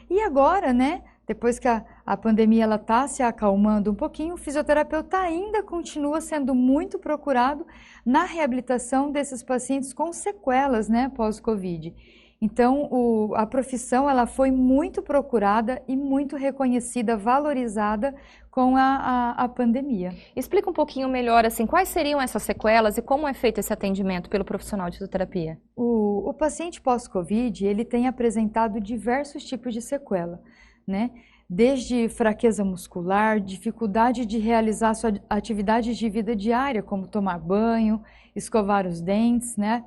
E agora, né, depois que a pandemia está se acalmando um pouquinho, o fisioterapeuta ainda continua sendo muito procurado na reabilitação desses pacientes com sequelas, né, pós-Covid. Então, a profissão ela foi muito procurada e muito reconhecida, valorizada com a pandemia. Explica um pouquinho melhor, assim, quais seriam essas sequelas e como é feito esse atendimento pelo profissional de fisioterapia? O paciente pós-Covid, ele tem apresentado diversos tipos de sequela, né? Desde fraqueza muscular, dificuldade de realizar suas atividades de vida diária, como tomar banho, escovar os dentes, né?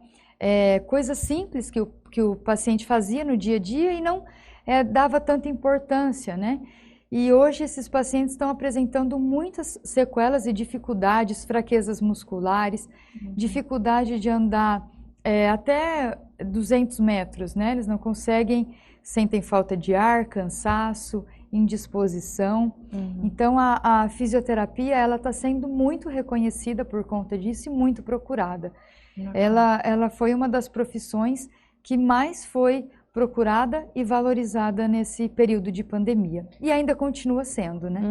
Coisas simples que o paciente fazia no dia a dia e não dava tanta importância, né? E hoje esses pacientes estão apresentando muitas sequelas e dificuldades, fraquezas musculares, dificuldade de andar até 200 metros, né? Eles não conseguem, sentem falta de ar, cansaço, indisposição. Então a fisioterapia ela está sendo muito reconhecida por conta disso e muito procurada. Ela foi uma das profissões que mais foi procurada e valorizada nesse período de pandemia. E ainda continua sendo, né?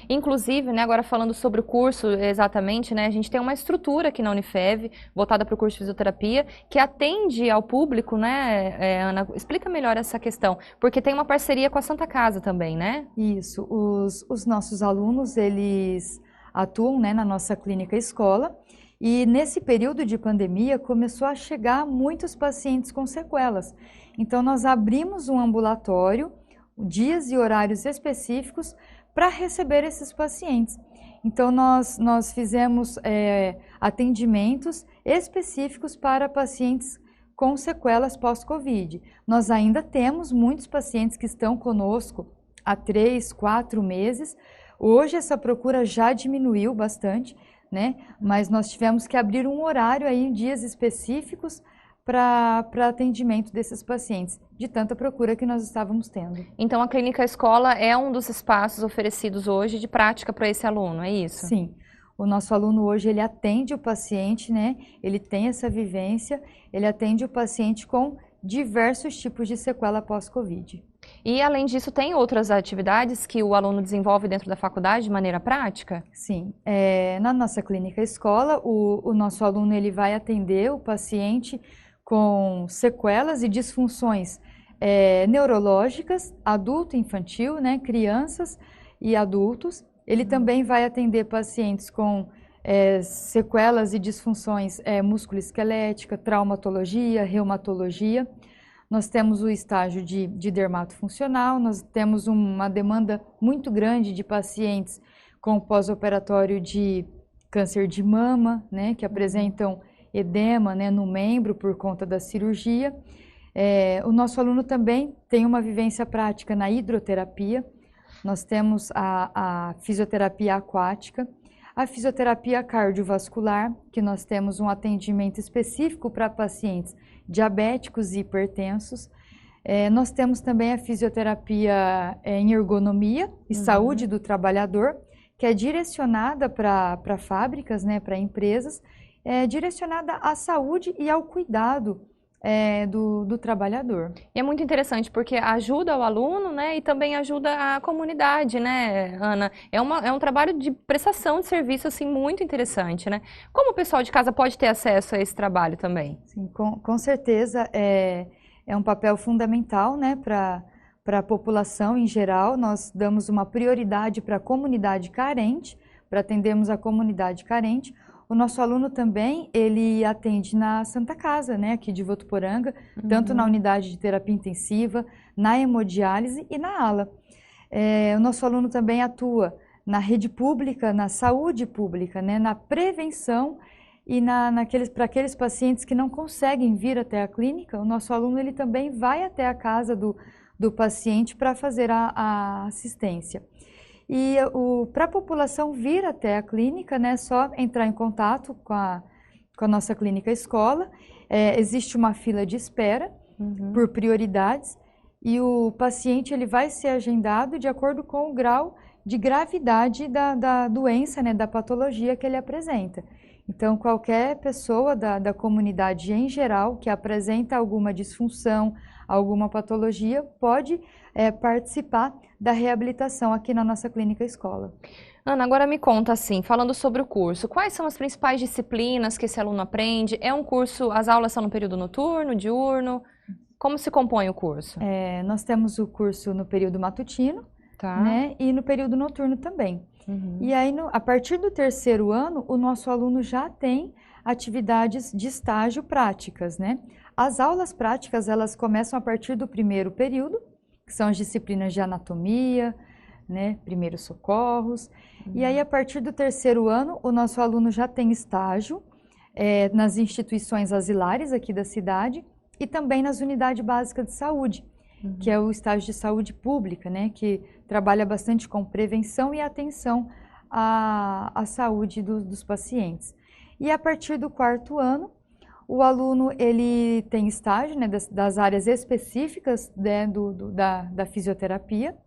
Inclusive, né, agora falando sobre o curso exatamente, né, a gente tem uma estrutura aqui na Unifev, voltada para o curso de fisioterapia, que atende ao público, né, Ana? Explica melhor essa questão, porque tem uma parceria com a Santa Casa também, né? Isso, os nossos alunos, eles atuam, né, na nossa clínica escola, e nesse período de pandemia começou a chegar muitos pacientes com sequelas. Então nós abrimos um ambulatório, dias e horários específicos para receber esses pacientes. Então nós fizemos atendimentos específicos para pacientes com sequelas pós-Covid. Nós ainda temos muitos pacientes que estão conosco há 3, 4 meses. Hoje essa procura já diminuiu bastante, né? Mas nós tivemos que abrir um horário aí em dias específicos para atendimento desses pacientes, de tanta procura que nós estávamos tendo. Então a clínica escola é um dos espaços oferecidos hoje de prática para esse aluno, é isso? Sim. O nosso aluno hoje, ele atende o paciente, né? Ele tem essa vivência, ele atende o paciente com diversos tipos de sequela pós-Covid. E, além disso, tem outras atividades que o aluno desenvolve dentro da faculdade de maneira prática? Sim. Na nossa clínica escola, o nosso aluno ele vai atender o paciente com sequelas e disfunções neurológicas, adulto e infantil, né, crianças e adultos. Ele também vai atender pacientes com sequelas e disfunções musculoesquelética, traumatologia, reumatologia. Nós temos o estágio de dermatofuncional, nós temos uma demanda muito grande de pacientes com pós-operatório de câncer de mama, né, que apresentam edema, né, no membro por conta da cirurgia. O nosso aluno também tem uma vivência prática na hidroterapia. Nós temos a fisioterapia aquática, a fisioterapia cardiovascular, que nós temos um atendimento específico para pacientes diabéticos e hipertensos. Nós temos também a fisioterapia em ergonomia e saúde do trabalhador, que é direcionada para fábricas, né, para empresas, direcionada à saúde e ao cuidado do trabalhador. E é muito interessante porque ajuda o aluno, né, e também ajuda a comunidade, né, Ana? É um trabalho de prestação de serviço, assim, muito interessante, né? Como o pessoal de casa pode ter acesso a esse trabalho também? Sim, com certeza é um papel fundamental, né, para a população em geral. Nós damos uma prioridade para a comunidade carente, para atendermos a comunidade carente. O nosso aluno também, ele atende na Santa Casa, né, aqui de Votuporanga, tanto na unidade de terapia intensiva, na hemodiálise e na ala. O nosso aluno também atua na rede pública, na saúde pública, né, na prevenção e para aqueles pacientes que não conseguem vir até a clínica, o nosso aluno ele também vai até a casa do paciente para fazer a assistência. E para a população vir até a clínica, né, é só entrar em contato com a nossa clínica escola. Existe uma fila de espera por prioridades e o paciente ele vai ser agendado de acordo com o grau de gravidade da doença, né, da patologia que ele apresenta. Então, qualquer pessoa da comunidade em geral que apresenta alguma disfunção, alguma patologia, pode participar da reabilitação aqui na nossa clínica escola. Ana, agora me conta assim, falando sobre o curso, quais são as principais disciplinas que esse aluno aprende? É um curso, as aulas são no período noturno, diurno? Como se compõe o curso? Nós temos o curso no período matutino, né, e no período noturno também. E aí, a partir do terceiro ano, o nosso aluno já tem atividades de estágio práticas, né? As aulas práticas, elas começam a partir do primeiro período, que são as disciplinas de anatomia, né, primeiros socorros. E aí, a partir do terceiro ano, o nosso aluno já tem estágio nas instituições asilares aqui da cidade e também nas unidades básicas de saúde, que é o estágio de saúde pública, né, que trabalha bastante com prevenção e atenção à saúde dos pacientes. E a partir do quarto ano, o aluno ele tem estágio, né, das áreas específicas, né, da fisioterapia,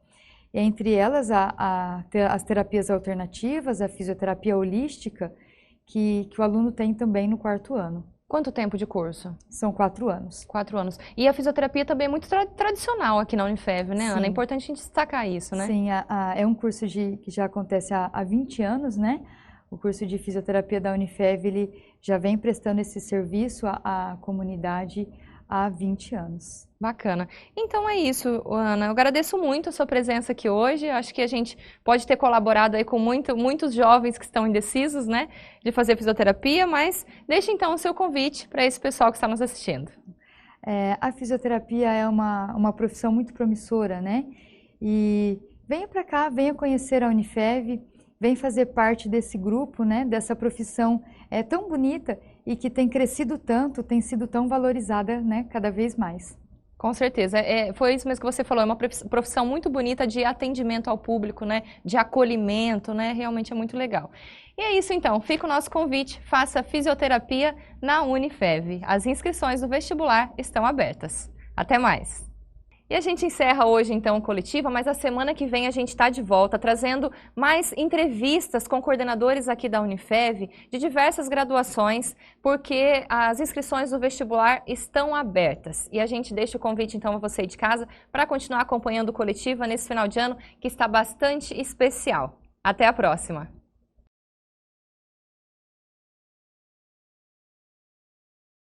entre elas as terapias alternativas, a fisioterapia holística, que o aluno tem também no quarto ano. Quanto tempo de curso? São 4 anos. 4 anos. E a fisioterapia também é muito tradicional aqui na Unifev, né, Ana? Sim. É importante a gente destacar isso, né? Sim, é um curso que já acontece há 20 anos, né? O curso de fisioterapia da Unifev, ele já vem prestando esse serviço à comunidade há 20 anos. Bacana. Então é isso, Ana. Eu agradeço muito a sua presença aqui hoje. Acho que a gente pode ter colaborado aí com muitos jovens que estão indecisos, né, de fazer fisioterapia, mas deixe então o seu convite para esse pessoal que está nos assistindo. A fisioterapia é uma profissão muito promissora, né? E venha para cá, venha conhecer a Unifev, venha fazer parte desse grupo, né, dessa profissão tão bonita e que tem crescido tanto, tem sido tão valorizada, né, cada vez mais. Com certeza, foi isso mesmo que você falou, é uma profissão muito bonita de atendimento ao público, né, de acolhimento, né, realmente é muito legal. E é isso então, fica o nosso convite, faça fisioterapia na Unifev. As inscrições do vestibular estão abertas. Até mais! E a gente encerra hoje, então, o Coletiva, mas a semana que vem a gente está de volta, trazendo mais entrevistas com coordenadores aqui da Unifev, de diversas graduações, porque as inscrições do vestibular estão abertas. E a gente deixa o convite, então, a você de casa, para continuar acompanhando o Coletiva nesse final de ano, que está bastante especial. Até a próxima!